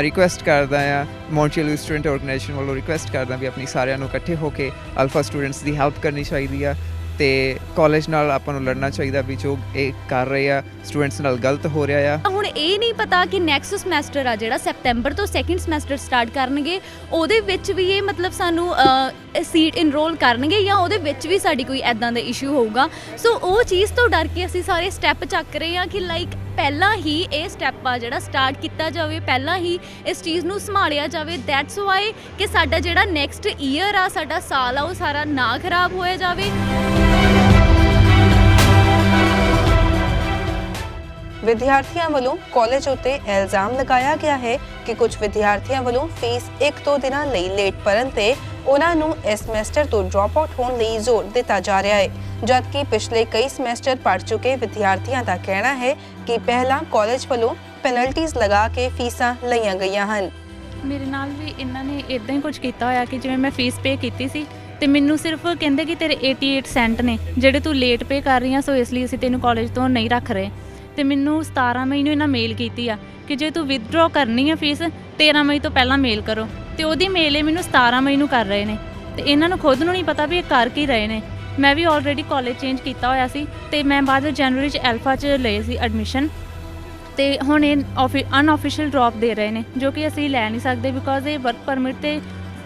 ਰਿਕੁਐਸਟ ਕਰਦਾ ਆ, ਮੌਂਟਰੀਅਲ ਸਟੂਡੈਂਟ ਆਰਗੇਨਾਈਜੇਸ਼ਨ ਵੱਲੋਂ ਰਿਕੁਐਸਟ ਕਰਦਾ ਵੀ ਆਪਣੀ ਸਾਰਿਆਂ ਨੂੰ ਇਕੱਠੇ ਹੋ ਕੇ ਅਲਫਾ ਸਟੂਡੈਂਟਸ ਦੀ ਹੈਲਪ ਕਰਨੀ ਚਾਹੀਦੀ ਆ ਤੇ ਕਾਲਜ ਨਾਲ ਆਪਾਂ ਨੂੰ ਲੜਨਾ ਚਾਹੀਦਾ ਵੀ ਜੋ ਇਹ ਕਰ ਰਹੇ ਆ ਸਟੂਡੈਂਟਸ ਨਾਲ ਗਲਤ ਹੋ ਰਿਹਾ ਆ। ਹੁਣ ਇਹ ਨਹੀਂ ਪਤਾ ਕਿ ਨੈਕਸਟ ਸਮੈਸਟਰ ਆ ਜਿਹੜਾ ਸੈਪਟੈਂਬਰ ਤੋਂ ਸੈਕਿੰਡ ਸਮੈਸਟਰ ਸਟਾਰਟ ਕਰਨਗੇ, ਉਹਦੇ ਵਿੱਚ ਵੀ ਇਹ ਮਤਲਬ ਸਾਨੂੰ ਸੀਟ ਇਨਰੋਲ ਕਰਨਗੇ ਜਾਂ ਉਹਦੇ ਵਿੱਚ ਵੀ ਸਾਡੀ ਕੋਈ ਐਦਾਂ ਦਾ ਇਸ਼ੂ ਹੋਊਗਾ। ਸੋ ਉਹ ਚੀਜ਼ ਤੋਂ ਡਰ ਕੇ ਅਸੀਂ ਸਾਰੇ ਸਟੈਪ ਚੱਕ ਰਹੇ ਹਾਂ ਕਿ ਲਾਈਕ ਪਹਿਲਾਂ ਹੀ ਇਹ ਸਟੈਪ ਆ ਜਿਹੜਾ ਸਟਾਰਟ ਕੀਤਾ ਜਾਵੇ, ਪਹਿਲਾਂ ਹੀ ਇਸ ਚੀਜ਼ ਨੂੰ ਸੰਭਾਲਿਆ ਜਾਵੇ। ਦੈਟਸ ਵਾਈ ਕਿ ਸਾਡਾ ਜਿਹੜਾ ਨੈਕਸਟ ਈਅਰ ਆ, ਸਾਡਾ ਸਾਲ ਆ, ਉਹ ਸਾਰਾ ਨਾ ਖਰਾਬ ਹੋਇਆ ਜਾਵੇ। ਵਿਦਿਆਰਥੀਆਂ ਵੱਲੋਂ ਕਾਲਜ ਉੱਤੇ ਇਲਜ਼ਾਮ ਲਗਾਇਆ ਗਿਆ ਹੈ ਕਿ ਕੁਝ ਵਿਦਿਆਰਥੀਆਂ ਵੱਲੋਂ ਫੀਸ 1-2 ਦਿਨਾਂ ਲਈ ਲੇਟ ਭਰਨ ਤੇ ਉਹਨਾਂ ਨੂੰ ਇਸ ਸਮੈਸਟਰ ਤੋਂ ਡ੍ਰੌਪ ਆਊਟ ਹੋਣ ਲਈ ਜ਼ੋਰ ਦਿੱਤਾ ਜਾ ਰਿਹਾ ਹੈ, ਜਦਕਿ ਪਿਛਲੇ ਕਈ ਸਮੈਸਟਰ ਪੜ੍ਹ ਚੁੱਕੇ ਵਿਦਿਆਰਥੀਆਂ ਦਾ ਕਹਿਣਾ ਹੈ ਕਿ ਪਹਿਲਾਂ ਕਾਲਜ ਵੱਲੋਂ ਪੈਨਲਟੀਜ਼ ਲਗਾ ਕੇ ਫੀਸਾਂ ਲਈਆਂ ਗਈਆਂ ਹਨ। ਮੇਰੇ ਨਾਲ ਵੀ ਇਹਨਾਂ ਨੇ ਇਦਾਂ ਹੀ ਕੁਝ ਕੀਤਾ ਹੋਇਆ ਕਿ ਜਿਵੇਂ ਮੈਂ ਫੀਸ ਪੇ ਕੀਤੀ ਸੀ ਤੇ ਮੈਨੂੰ ਸਿਰਫ ਕਹਿੰਦੇ ਕਿ ਤੇਰੇ 88 ਸੈਂਟ ਨੇ ਜਿਹੜੇ ਤੂੰ ਲੇਟ ਪੇ ਕਰ ਰਹੀ ਆ, ਸੋ ਇਸ ਲਈ ਅਸੀਂ ਤੈਨੂੰ ਕਾਲਜ ਤੋਂ ਨਹੀਂ ਰੱਖ ਰਹੇ। ਤੇ ਮੈਨੂੰ 17 ਮਈ ਨੂੰ ਇਹਨਾਂ ਮੇਲ ਕੀਤੀ ਆ ਕਿ ਜੇ ਤੂੰ ਵਿਦਡਰਾਅ ਕਰਨੀ ਆ ਫੀਸ 13 ਮਈ ਤੋਂ ਪਹਿਲਾਂ ਮੇਲ ਕਰੋ, ਤੇ ਉਹਦੀ ਮੇਲ ਇਹ ਮੈਨੂੰ 17 ਮਈ ਨੂੰ ਕਰ ਰਹੇ ਨੇ ਤੇ ਇਹਨਾਂ ਨੂੰ ਖੁਦ ਨੂੰ ਨਹੀਂ ਪਤਾ ਵੀ ਇਹ ਕਰ ਕੀ ਰਹੇ ਨੇ। ਮੈਂ ਵੀ ਆਲਰੇਡੀ ਕਾਲਜ ਚੇਂਜ ਕੀਤਾ ਹੋਇਆ ਸੀ ਤੇ ਮੈਂ ਬਾਅਦ ਵਿੱਚ ਜਨਵਰੀ 'ਚ ਐਲਫਾ 'ਚ ਲਏ ਸੀ ਐਡਮਿਸ਼ਨ, ਤੇ ਹੁਣ ਇਹ ਅਨਆਫੀਸ਼ੀਅਲ ਡ੍ਰੌਪ ਦੇ ਰਹੇ ਨੇ ਜੋ ਕਿ ਅਸੀਂ ਲੈ ਨਹੀਂ ਸਕਦੇ ਬਿਕੋਜ਼ ਇਹ ਵਰਕ ਪਰਮਿਟ ਤੇ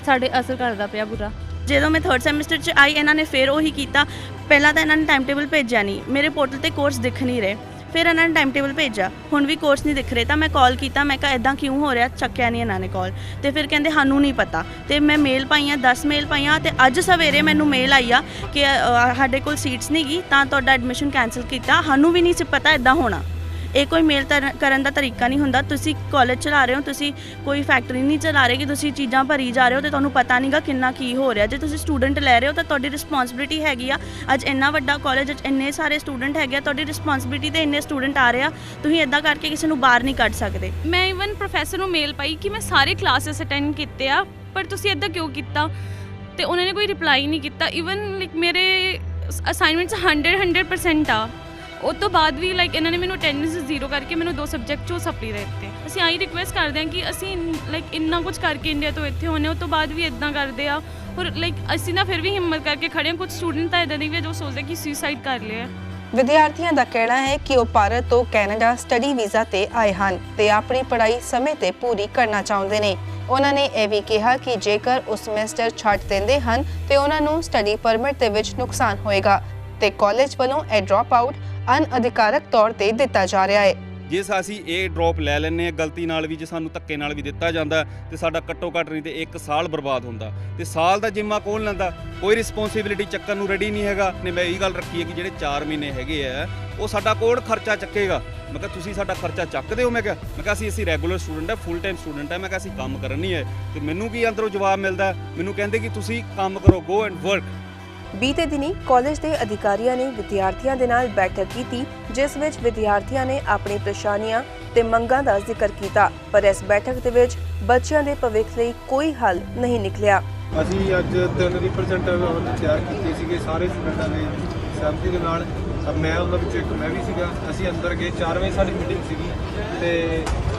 ਸਾਡੇ ਅਸਰ ਕਰਦਾ ਪਿਆ ਬੁਰਾ। ਜਦੋਂ ਮੈਂ 3rd ਸੈਮੈਸਟਰ 'ਚ ਆਈ ਇਹਨਾਂ ਨੇ ਫਿਰ ਉਹੀ ਕੀਤਾ। ਪਹਿਲਾਂ ਤਾਂ ਇਹਨਾਂ ਨੇ ਟਾਈਮ ਟੇਬਲ ਭੇਜਿਆ ਨਹੀਂ, ਮੇਰੇ ਪੋਰਟਲ ਤੇ ਕੋਰਸ ਦਿਖ ਨਹੀਂ ਰਹੇ, ਫਿਰ ਇਹਨਾਂ ਨੇ ਟਾਈਮ ਟੇਬਲ ਭੇਜਿਆ, ਹੁਣ ਵੀ ਕੋਰਸ ਨਹੀਂ ਦਿਖ ਰਹੇ। ਤਾਂ ਮੈਂ ਕਾਲ ਕੀਤਾ, ਮੈਂ ਕਿਹਾ ਇੱਦਾਂ ਕਿਉਂ ਹੋ ਰਿਹਾ, ਚੱਕਿਆ ਨਹੀਂ ਇਹਨਾਂ ਨੇ ਕਾਲ, ਤੇ ਫਿਰ ਕਹਿੰਦੇ ਸਾਨੂੰ ਨਹੀਂ ਪਤਾ। ਤੇ ਮੈਂ ਮੇਲ ਪਾਈਆਂ, 10 ਮੇਲ ਪਾਈਆਂ ਤੇ ਅੱਜ ਸਵੇਰੇ ਮੈਨੂੰ ਮੇਲ ਆਈ ਆ ਕਿ ਸਾਡੇ ਕੋਲ ਸੀਟਸ ਨਹੀਂ ਗਈ ਤਾਂ ਤੁਹਾਡਾ ਐਡਮਿਸ਼ਨ ਕੈਂਸਲ ਕੀਤਾ। ਸਾਨੂੰ ਵੀ ਨਹੀਂ ਸੀ ਪਤਾ ਇੱਦਾਂ ਹੋਣਾ। ਇਹ ਕੋਈ ਮੇਲ ਕਰਨ ਦਾ ਤਰੀਕਾ ਨਹੀਂ ਹੁੰਦਾ। ਤੁਸੀਂ ਕਾਲਜ ਚਲਾ ਰਹੇ ਹੋ, ਤੁਸੀਂ ਕੋਈ ਫੈਕਟਰੀ ਨਹੀਂ ਚਲਾ ਰਹੇ ਕਿ ਤੁਸੀਂ ਚੀਜ਼ਾਂ ਭਰੀ ਜਾ ਰਹੇ ਹੋ ਤੇ ਤੁਹਾਨੂੰ ਪਤਾ ਨਹੀਂਗਾ ਕਿੰਨਾ ਕੀ ਹੋ ਰਿਹਾ। ਜੇ ਤੁਸੀਂ ਸਟੂਡੈਂਟ ਲੈ ਰਹੇ ਹੋ ਤਾਂ ਤੁਹਾਡੀ ਰਿਸਪੌਂਸਿਬਿਲਿਟੀ ਹੈਗੀ ਆ। ਅੱਜ ਇੰਨਾ ਵੱਡਾ ਕਾਲਜ ਵਿੱਚ ਇੰਨੇ ਸਾਰੇ ਸਟੂਡੈਂਟ ਹੈਗੇ ਆ, ਤੁਹਾਡੀ ਰਿਸਪੌਂਸਿਬਿਲਿਟੀ ਤੇ ਇੰਨੇ ਸਟੂਡੈਂਟ ਆ ਰਹੇ ਆ, ਤੁਸੀਂ ਇੱਦਾਂ ਕਰਕੇ ਕਿਸੇ ਨੂੰ ਬਾਹਰ ਨਹੀਂ ਕੱਢ ਸਕਦੇ। ਮੈਂ ਇਵਨ ਪ੍ਰੋਫੈਸਰ ਨੂੰ ਮੇਲ ਪਾਈ ਕਿ ਮੈਂ ਸਾਰੇ ਕਲਾਸਿਸ ਅਟੈਂਡ ਕੀਤੇ ਆ ਪਰ ਤੁਸੀਂ ਇੱਦਾਂ ਕਿਉਂ ਕੀਤਾ, ਤੇ ਉਹਨਾਂ ਨੇ ਕੋਈ ਰਿਪਲਾਈ ਨਹੀਂ ਕੀਤਾ। ਇਵਨ ਲਾਈਕ ਮੇਰੇ ਅਸਾਈਨਮੈਂਟਸ 100% ਆ, ਉਸ ਤੋਂ ਬਾਅਦ ਵੀ ਲਾਈਕ ਇਹਨਾਂ ਨੇ ਮੈਨੂੰ ਅਟੈਂਡੈਂਸ 0 ਕਰਕੇ ਮੈਨੂੰ 2 ਸਬਜੈਕਟ 'ਚੋਂ ਸਪਲੀ ਦੇ ਦਿੱਤੇ। ਅਸੀਂ ਆਹੀ ਰਿਕੁਐਸਟ ਕਰਦੇ ਹਾਂ ਕਿ ਅਸੀਂ ਲਾਈਕ ਇੰਨਾ ਕੁਝ ਕਰਕੇ ਇੰਡੀਆ ਤੋਂ ਇੱਥੇ ਹੋਣੇ, ਉਸ ਤੋਂ ਬਾਅਦ ਵੀ ਇੱਦਾਂ ਕਰਦੇ ਆ। ਔਰ ਲਾਈਕ ਅਸੀਂ ਨਾ ਫਿਰ ਵੀ ਹਿੰਮਤ ਕਰਕੇ ਖੜ੍ਹੇ ਹਾਂ। ਕੁਝ ਸਟੂਡੈਂਟ ਤਾਂ ਇੱਦਾਂ ਦੇ ਵੀ ਜੋ ਸੋਚਦੇ ਕਿ ਸੁਸਾਈਡ ਕਰ ਲਿਆ। ਵਿਦਿਆਰਥੀਆਂ ਦਾ ਕਹਿਣਾ ਹੈ ਕਿ ਉਹ ਭਾਰਤ ਤੋਂ ਕੈਨੇਡਾ ਸਟੱਡੀ ਵੀਜ਼ਾ ਤੇ ਆਏ ਹਨ ਤੇ ਆਪਣੀ ਪੜ੍ਹਾਈ ਸਮੇਂ ਤੇ ਪੂਰੀ ਕਰਨਾ ਚਾਹੁੰਦੇ ਨੇ। ਉਹਨਾਂ ਨੇ ਇਹ ਵੀ ਕਿਹਾ ਕਿ ਜੇਕਰ ਉਹ ਸਮੈਸਟਰ ਛੱਡ ਦਿੰਦੇ ਹਨ ਤੇ ਉਹਨਾਂ ਨੂੰ ਸਟੱਡੀ ਪਰਮਿਟ ਦੇ ਵਿੱਚ ਨੁਕਸਾਨ ਹੋਏਗਾ ਤੇ ਕਾਲਜ ਵੱਲੋਂ ਇਹ ਡ੍ਰੌਪ ਆਊਟ ਅਨਅਧਿਕਾਰਕ ਤੌਰ ਤੇ ਦਿੱਤਾ ਜਾ ਰਿਹਾ ਹੈ। ਜੇ ਅਸੀਂ ਇਹ ਡ੍ਰੌਪ ਲੈ ਲੈਂਦੇ ਹਾਂ ਗਲਤੀ ਨਾਲ ਵੀ, ਜੇ ਸਾਨੂੰ ਧੱਕੇ ਨਾਲ ਵੀ ਦਿੱਤਾ ਜਾਂਦਾ ਤੇ ਸਾਡਾ ਘੱਟੋ ਘੱਟ ਨਹੀਂ ਤੇ 1 ਸਾਲ ਬਰਬਾਦ ਹੁੰਦਾ। ਤੇ ਸਾਲ ਦਾ ਜਿੰਮਾ ਕੌਣ ਲੈਂਦਾ? ਕੋਈ ਰਿਸਪੌਂਸਿਬਿਲਿਟੀ ਚੱਕਣ ਨੂੰ ਰੈਡੀ ਨਹੀਂ ਹੈਗਾ। ਨੇ ਮੈਂ ਇਹ ਗੱਲ ਰੱਖੀ ਹੈ ਕਿ ਜਿਹੜੇ 4 ਮਹੀਨੇ ਹੈਗੇ ਆ ਉਹ ਸਾਡਾ ਕੋਡ ਖਰਚਾ ਚੱਕੇਗਾ। ਮੈਂ ਕਿਹਾ ਤੁਸੀਂ ਸਾਡਾ ਖਰਚਾ ਚੱਕਦੇ ਹੋ? ਮੈਂ ਕਿਹਾ ਅਸੀਂ ਰੈਗੂਲਰ ਸਟੂਡੈਂਟ ਹੈ, ਫੁੱਲ ਟਾਈਮ ਸਟੂਡੈਂਟ ਹੈ। ਮੈਂ ਕਿਹਾ ਅਸੀਂ ਕੰਮ ਕਰਨ ਨਹੀਂ ਹੈ। ਤੇ ਮੈਨੂੰ ਕੀ ਅੰਦਰੋਂ ਜਵਾਬ ਮਿਲਦਾ? ਮੈਨੂੰ ਕਹਿੰਦੇ ਕਿ ਤੁਸੀਂ ਕੰਮ ਕਰੋ, ਗੋ ਐਂਡ ਵਰਕ। ਬੀਤੇ ਦਿਨੀ ਕਾਲਜ ਦੇ ਅਧਿਕਾਰੀਆਂ ਨੇ ਵਿਦਿਆਰਥੀਆਂ ਦੇ ਨਾਲ ਬੈਠਕ ਕੀਤੀ ਜਿਸ ਵਿੱਚ ਵਿਦਿਆਰਥੀਆਂ ਨੇ ਆਪਣੀ ਪਰੇਸ਼ਾਨੀਆਂ ਤੇ ਮੰਗਾਂ ਦਾ ਜ਼ਿਕਰ ਕੀਤਾ, ਪਰ ਇਸ ਬੈਠਕ ਦੇ ਵਿੱਚ ਬੱਚਿਆਂ ਦੇ ਭਵਿੱਖ ਲਈ ਕੋਈ ਹੱਲ ਨਹੀਂ ਨਿਕਲਿਆ। ਅਸੀਂ ਅੱਜ 3 ਰਿਪਰੈਜ਼ੈਂਟੇਟਿਵ ਤਿਆਰ ਕੀਤੇ ਸੀਗੇ ਸਾਰੇ ਸਟੂਡੈਂਟਾਂ ਦੇ ਸਹਿਮਤੀ ਦੇ ਨਾਲ ਮੈਂ ਉਹਨਾਂ ਵਿੱਚੋਂ ਇੱਕ ਮੈਂ ਵੀ ਸੀਗਾ। ਅਸੀਂ ਅੰਦਰ ਗਏ 4 ਵਜੇ ਸਾਡੀ ਮੀਟਿੰਗ ਸੀਗੀ ਤੇ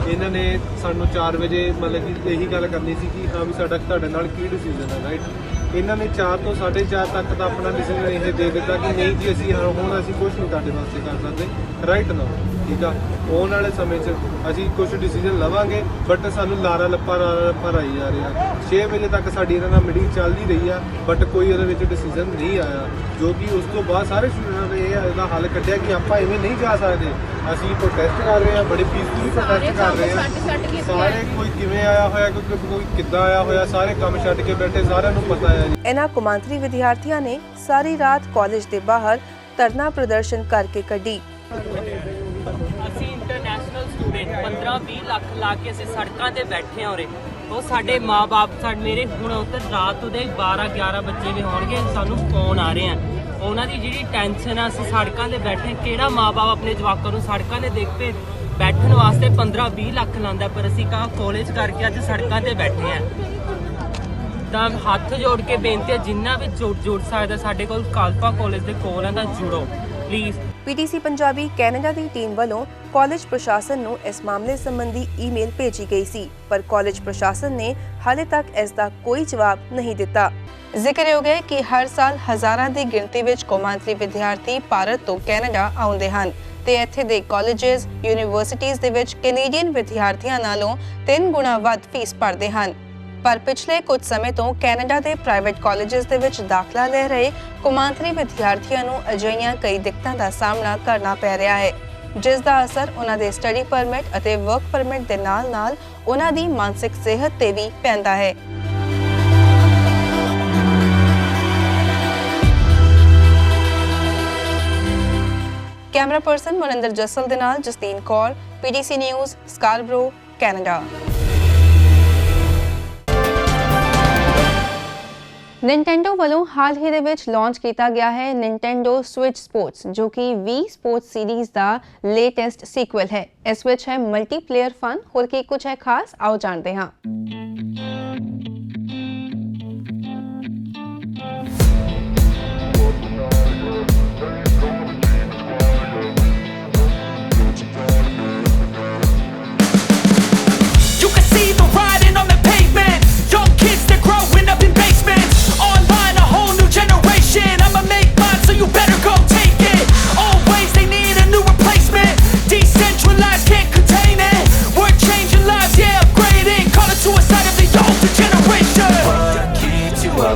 ਇਹਨਾਂ ਨੇ ਸਾਨੂੰ 4 ਵਜੇ ਮਤਲਬ ਕਿ ਇਹੀ ਗੱਲ ਕਰਨੀ ਸੀ ਕਿ ਹਾਂ ਵੀ ਸਾਡਾ ਤੁਹਾਡੇ ਨਾਲ ਕੀ ਡਿਸੀਜਨ ਹੈ, ਰਾਈਟ। ਇਹਨਾਂ ਨੇ 4 ਤੋਂ 4:30 ਤੱਕ ਦਾ ਆਪਣਾ ਡਿਸੀਜਨ ਇਹ ਦੇ ਦਿੱਤਾ ਕਿ ਨਹੀਂ ਜੀ ਅਸੀਂ ਹੁਣ ਅਸੀਂ ਕੁਝ ਨਹੀਂ ਤੁਹਾਡੇ ਵਾਸਤੇ ਕਰ ਸਕਦੇ, ਰਾਈਟ ਨਾ, ਠੀਕ ਆ। ਆਉਣ ਵਾਲੇ ਸਮੇਂ 'ਚ ਅਸੀਂ ਕੁਝ ਡਿਸੀਜਨ ਲਵਾਂਗੇ, ਬਟ ਸਾਨੂੰ ਲਾਰਾ ਲੱਪਾ ਆਈ ਜਾ ਰਿਹਾ। 6 ਵਜੇ ਤੱਕ ਸਾਡੀ ਇਹਨਾਂ ਨਾਲ ਮੀਟਿੰਗ ਚੱਲਦੀ ਰਹੀ ਆ, ਬਟ ਕੋਈ ਉਹਦੇ ਵਿੱਚ ਡਿਸੀਜਨ ਨਹੀਂ ਆਇਆ, ਜੋ ਕਿ ਉਸ ਤੋਂ ਬਾਅਦ ਸਾਰੇ ਸਟੂਡੈਂਟਾਂ ਨੇ ਇਹਦਾ ਹੱਲ ਕੱਢਿਆ ਕਿ ਆਪਾਂ ਇਵੇਂ ਨਹੀਂ ਜਾ ਸਕਦੇ। ਅਸੀਂ ਪ੍ਰੋਟੈਸਟ ਕਰ ਰਹੇ ਹਾਂ, ਬੜੇ ਪੀਸਫੁਲੀ ਪ੍ਰੋਟੈਸਟ ਕਰ ਰਹੇ ਹਾਂ। ਸਾਰੇ ਕੋਈ ਕਿਵੇਂ ਆਇਆ ਹੋਇਆ, ਕੋਈ ਕਿੱਦਾਂ ਆਇਆ ਹੋਇਆ, ਸਾਰੇ ਕੰਮ ਛੱਡ ਕੇ ਬੈਠੇ, ਸਾਰਿਆਂ ਨੂੰ ਪਤਾ ਹੈ ਜੀ। ਇਹਨਾਂ ਕੌਮਾਂਤਰੀ ਵਿਦਿਆਰਥੀਆਂ ਨੇ ਸਾਰੀ ਰਾਤ ਕਾਲਜ ਦੇ ਬਾਹਰ ਧਰਨਾ ਪ੍ਰਦਰਸ਼ਨ ਕਰਕੇ ਕੱਢੀ। ਅਸੀਂ ਇੰਟਰਨੈਸ਼ਨਲ ਸਟੂਡੈਂਟ 15-20 ਲੱਖ ਲਾ ਕੇ ਅਸੀਂ ਸੜਕਾਂ ਤੇ ਬੈਠੇ ਹਾਂ ਉਰੇ। ਉਹ ਸਾਡੇ ਮਾਪੇ ਮੇਰੇ ਹੁਣ ਉੱਧਰ ਰਾਤ ਦੇ 12-11 ਬੱਚੇ ਵੀ ਹੋਣਗੇ, ਸਾਨੂੰ ਫੋਨ ਆ ਰਹੇ ਆ। ਉਹਨਾਂ ਦੀ ਜਿਹੜੀ ਟੈਨਸ਼ਨ ਆ, ਅਸੀਂ ਸੜਕਾਂ ਤੇ ਬੈਠੇ। ਕਿਹੜਾ ਮਾਪੇ ਆਪਣੇ ਜਵਾਕਾਂ ਨੂੰ ਸੜਕਾਂ ਤੇ ਦੇਖ ਕੇ ਬੈਠਣ ਵਾਸਤੇ 15-20 ਲੱਖ ਲਾਉਂਦਾ, ਪਰ ਅਸੀਂ ਕਾਲਜ ਕਰਕੇ ਅੱਜ ਸੜਕਾਂ ਤੇ ਬੈਠੇ ਆ। ਤਾਂ ਹੱਥ ਜੋੜ ਕੇ ਬੇਨਤੀ ਹੈ, ਜਿੰਨਾ ਵੀ ਜੁੜ ਸਕਦਾ ਸਾਡੇ ਕੋਲ ਕਾਲਪਾ ਕਾਲਜ ਦੇ ਕੋਲ ਆ ਤਾਂ ਜੁੜੋ please. PTC Punjabi Canada the team ਵੱਲੋਂ ਕਾਲਜ ਪ੍ਰਸ਼ਾਸਨ ਨੂੰ ਇਸ ਮਾਮਲੇ ਸੰਬੰਧੀ ਈਮੇਲ ਭੇਜੀ ਗਈ ਸੀ, ਪਰ ਕਾਲਜ ਪ੍ਰਸ਼ਾਸਨ ਨੇ ਹਾਲੇ ਤੱਕ ਇਸ ਦਾ ਕੋਈ ਜਵਾਬ ਨਹੀਂ ਦਿੱਤਾ। ਜ਼ਿਕਰਯੋਗ ਹੈ ਕਿ ਹਰ ਸਾਲ ਹਜ਼ਾਰਾਂ ਦੀ ਗਿਣਤੀ ਵਿੱਚ ਕੌਮਾਂਤਰੀ ਵਿਦਿਆਰਥੀ ਭਾਰਤ ਤੋਂ ਕੈਨੇਡਾ ਆਉਂਦੇ ਹਨ ਤੇ ਇੱਥੇ ਦੇ ਕਾਲਜਸ, ਯੂਨੀਵਰਸਿਟੀਜ਼ ਦੇ ਵਿੱਚ ਕੈਨੇਡੀਅਨ ਵਿਦਿਆਰਥੀਆਂ ਨਾਲੋਂ 3 ਗੁਣਾ ਵੱਧ ਫੀਸ ਭਰਦੇ ਹਨ। ਪਰ ਪਿਛਲੇ ਕੁਝ ਸਮੇਂ ਤੋਂ ਕੈਨੇਡਾ ਦੇ ਪ੍ਰਾਈਵੇਟ ਕਾਲਜਸ ਦੇ ਵਿੱਚ ਦਾਖਲਾ ਲੈ ਰਹੇ ਕੌਮਾਂਤਰੀ ਵਿਦਿਆਰਥੀਆਂ ਨੂੰ ਅਜਿਹੀਆਂ ਕਈ ਦਿੱਕਤਾਂ ਦਾ ਸਾਹਮਣਾ ਕਰਨਾ ਪੈ ਰਿਹਾ ਹੈ, ਜਿਸ ਦਾ ਅਸਰ ਉਹਨਾਂ ਦੇ ਸਟੱਡੀ ਪਰਮਿਟ ਅਤੇ ਵਰਕ ਪਰਮਿਟ ਦੇ ਨਾਲ-ਨਾਲ ਉਹਨਾਂ ਦੀ ਮਾਨਸਿਕ ਸਿਹਤ ਤੇ ਵੀ ਪੈਂਦਾ ਹੈ। ਕੈਮਰਾ ਪਰਸਨ ਮਨਿੰਦਰ ਜੱਸਲ ਦੇ ਨਾਲ Jasdeen Kaur, PTC News, Scarborough, Canada. Nintendo ਵੱਲੋਂ ਹਾਲ ਹੀ ਦੇ ਵਿੱਚ ਲਾਂਚ ਕੀਤਾ ਗਿਆ ਹੈ ਨਿੰਟੈਂਡੋ ਸਵਿਚ ਸਪੋਰਟਸ, ਜੋ ਕਿ ਵੀ ਸਪੋਰਟਸ ਸੀਰੀਜ਼ ਦਾ ਲੇਟੈਸਟ ਸੀਕਵਲ ਹੈ। ਇਸ ਵਿੱਚ ਹੈ ਮਲਟੀਪਲੇਅਰ ਫਨ। ਹੋਰ ਕੀ ਕੁਝ ਹੈ ਖਾਸ, ਆਓ ਜਾਣਦੇ ਹਾਂ।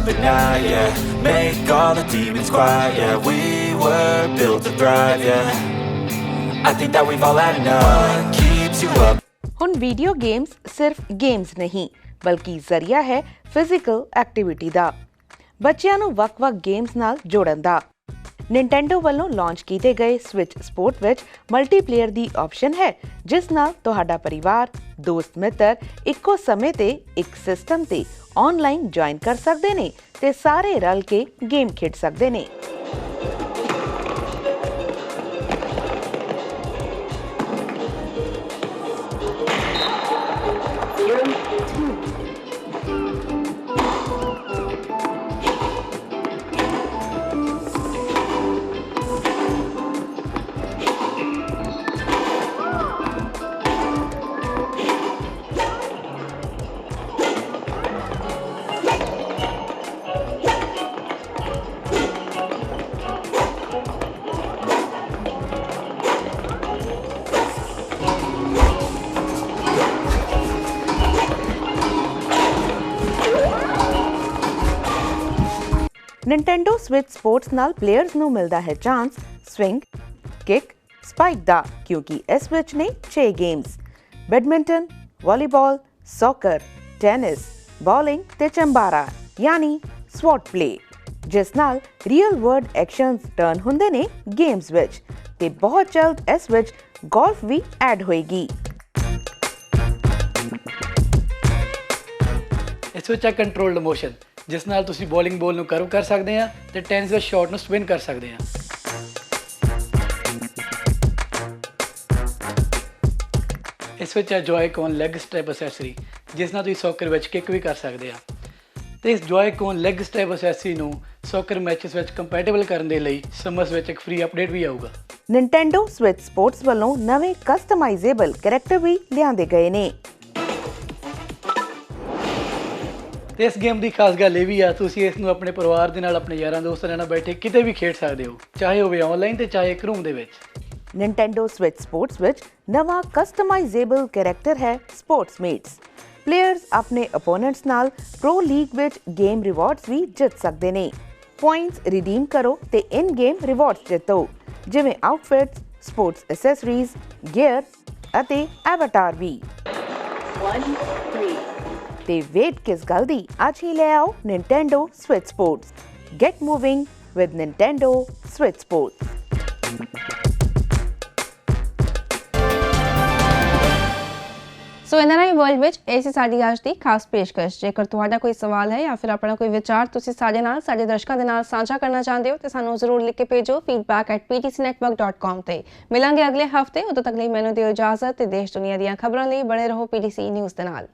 But now, yeah, make all the demons quiet, yeah, we were built to thrive, yeah, I think that we've all had enough. What keeps you up? ਹੁਣ ਵੀਡੀਓ ਗੇਮਸ ਸਿਰਫ ਗੇਮਸ ਨਹੀਂ, ਬਲਕਿ ਜ਼ਰੀਆ ਹੈ ਫਿਜ਼ੀਕਲ ਐਕਟੀਵਿਟੀ ਦਾ, ਬੱਚਿਆਂ ਨੂੰ ਵੱਖ-ਵੱਖ games ਨਾਲ ਜੋੜਨ ਦਾ। ਨਿੰਟੈਂਡੋ ਵੱਲੋਂ ਲਾਂਚ ਕੀਤੇ ਗਏ ਸਵਿਚ ਸਪੋਰਟ ਵਿੱਚ ਮਲਟੀਪਲੇਅਰ ਦੀ ਆਪਸ਼ਨ ਹੈ, ਜਿਸ ਨਾਲ ਤੁਹਾਡਾ ਪਰਿਵਾਰ, ਦੋਸਤ ਮਿੱਤਰ ਇੱਕੋ ਸਮੇਂ ਤੇ ਇੱਕ ਸਿਸਟਮ ਤੇ ਆਨਲਾਈਨ ਜੁਆਇਨ ਕਰ ਸਕਦੇ ਨੇ ਤੇ ਸਾਰੇ ਰਲ ਕੇ ਗੇਮ ਖੇਡ ਸਕਦੇ ਨੇ। ਨਿੰਟੈਂਡੋ ਸਵਿਚ ਸਪੋਰਟਸ ਨਾਲ ਪਲੇਅਰਸ ਨੂੰ ਮਿਲਦਾ ਹੈ ਚਾਂਸ ਸਵਿੰਗ, ਕਿਕ, ਸਪਾਈਕ ਦਾ, ਕਿਉਂਕਿ ਇਸ ਵਿੱਚ ਨੇ 6 games: badminton, volleyball, soccer, tennis, bowling ਤੇ ਚੰਬਾਰਾ, ਯਾਨੀ ਸਵੌਟ ਪਲੇ, ਜਿਸ ਨਾਲ ਰੀਅਲ ਵਰਲਡ ਐਕਸ਼ਨਸ ਟਰਨ ਹੁੰਦੇ ਨੇ ਗੇਮਸ ਵਿੱਚ ਤੇ ਬਹੁਤ ਜਲਦ ਇਸ ਵਿੱਚ ਗੋਲਫ ਵੀ ਐਡ ਹੋਏਗੀ। ਇਸ ਵਿੱਚ ਹੈ ਕੰਟਰੋਲਡ ਮੋਸ਼ਨ, ਜਿਸ ਨਾਲ ਤੁਸੀਂ ਬੋਲਿੰਗ ਬੋਲ ਨੂੰ ਕਰਵ ਕਰ ਸਕਦੇ ਆ ਤੇ ਟੈਨਿਸ ਦੇ ਸ਼ਾਟ ਨੂੰ ਸਪਿਨ ਕਰ ਸਕਦੇ ਆ। ਇਸ ਵਿੱਚ ਹੈ ਜੋਇਕੌਨ ਲੈਗ ਸਟ੍ਰੈਪ ਅਸੈਸਰੀ, ਜਿਸ ਨਾਲ ਤੁਸੀਂ ਸੌਕਰ ਵਿੱਚ ਕਿੱਕ ਵੀ ਕਰ ਸਕਦੇ ਆ ਤੇ ਇਸ ਜੋਇਕੌਨ ਲੈਗ ਸਟ੍ਰੈਪ ਅਸੈਸਰੀ ਨੂੰ ਸੌਕਰ ਮੈਚਸ ਵਿੱਚ ਕੰਪੈਟੀਬਲ ਕਰਨ ਦੇ ਲਈ ਸਮਰਸ ਵਿੱਚ ਇੱਕ ਫ੍ਰੀ ਅਪਡੇਟ ਵੀ ਆਊਗਾ। ਨਿੰਟੈਂਡੋ ਸਵਿਚ ਸਪੋਰਟਸ ਵੱਲੋਂ ਨਵੇਂ ਕਸਟਮਾਈਜ਼ੇਬਲ ਕੈਰੈਕਟਰ ਵੀ ਲਿਆਂਦੇ ਗਏ ਨੇ। ਤੇ ਇਸ ਗੇਮ ਦੀ ਖਾਸ ਗੱਲ ਇਹ ਵੀ ਆ, ਤੁਸੀਂ ਇਸ ਨੂੰ ਆਪਣੇ ਪਰਿਵਾਰ ਦੇ ਨਾਲ, ਆਪਣੇ ਯਾਰਾਂ ਦੋਸਤਾਂ ਨਾਲ ਬੈਠੇ ਕਿਤੇ ਵੀ ਖੇਡ ਸਕਦੇ ਹੋ, ਚਾਹੇ ਹੋਵੇ ਆਨਲਾਈਨ ਤੇ ਚਾਹੇ ਇੱਕ ਰੂਮ ਦੇ ਵਿੱਚ। ਨਿੰਟੈਂਡੋ ਸਵਿਚ ਸਪੋਰਟਸ ਵਿੱਚ ਨਵਾਂ ਕਸਟਮਾਈਜ਼ੇਬਲ ਕੈਰੈਕਟਰ ਹੈ ਸਪੋਰਟਸ ਮੇਟਸ। ਪਲੇਅਰਸ ਆਪਣੇ ਓਪੋਨੈਂਟਸ ਨਾਲ ਪ੍ਰੋ ਲੀਗ ਵਿੱਚ ਗੇਮ ਰਿਵਾਰਡਸ ਵੀ ਜਿੱਤ ਸਕਦੇ ਨੇ। ਪੁਆਇੰਟਸ ਰਿਡੀਮ ਕਰੋ ਤੇ ਇਨ ਗੇਮ ਰਿਵਾਰਡਸ ਜਿੱਤੋ, ਜਿਵੇਂ ਆਊਟਫਿਟਸ, ਸਪੋਰਟਸ ਐਕਸੈਸਰੀਜ਼, ਗੀਅਰ ਅਤੇ ਐਵਟਾਰ ਵੀ। ਤੇ ਵੇਟ ਕਿਸ ਗੱਲ ਦੀ, ਅੱਜ ਹੀ ਲੈ ਆਓ Nintendo Switch Sports. Get moving with Nintendo Switch Sports. So NRI world ਵਿੱਚ ਇਹ ਸੀ ਸਾਡੀ ਅੱਜ ਦੀ ਖਾਸ ਪੇਸ਼ਕਸ਼। ਜੇਕਰ ਤੁਹਾਡਾ ਕੋਈ ਸਵਾਲ ਹੈ ਜਾਂ ਫਿਰ ਆਪਣਾ ਕੋਈ ਵਿਚਾਰ ਤੁਸੀਂ ਸਾਡੇ ਨਾਲ, ਸਾਡੇ ਦਰਸ਼ਕਾਂ ਦੇ ਨਾਲ ਸਾਂਝਾ ਕਰਨਾ ਚਾਹੁੰਦੇ ਹੋ ਤਾਂ ਸਾਨੂੰ ਜ਼ਰੂਰ ਲਿਖ ਕੇ ਭੇਜੋ feedback@ptcnetwork.com ਤੇ। ਮਿਲਾਂਗੇ ਅਗਲੇ ਹਫਤੇ, ਉਦੋਂ ਤੱਕ ਲਈ ਮੈਨੂੰ ਦਿਓ ਇਜਾਜ਼ਤ ਤੇ ਦੇਸ਼ ਦੁਨੀਆ ਦੀਆਂ ਖਬਰਾਂ ਲਈ ਬਣੇ ਰਹੋ PTC ਨਿਊਜ਼ ਦੇ ਨਾਲ।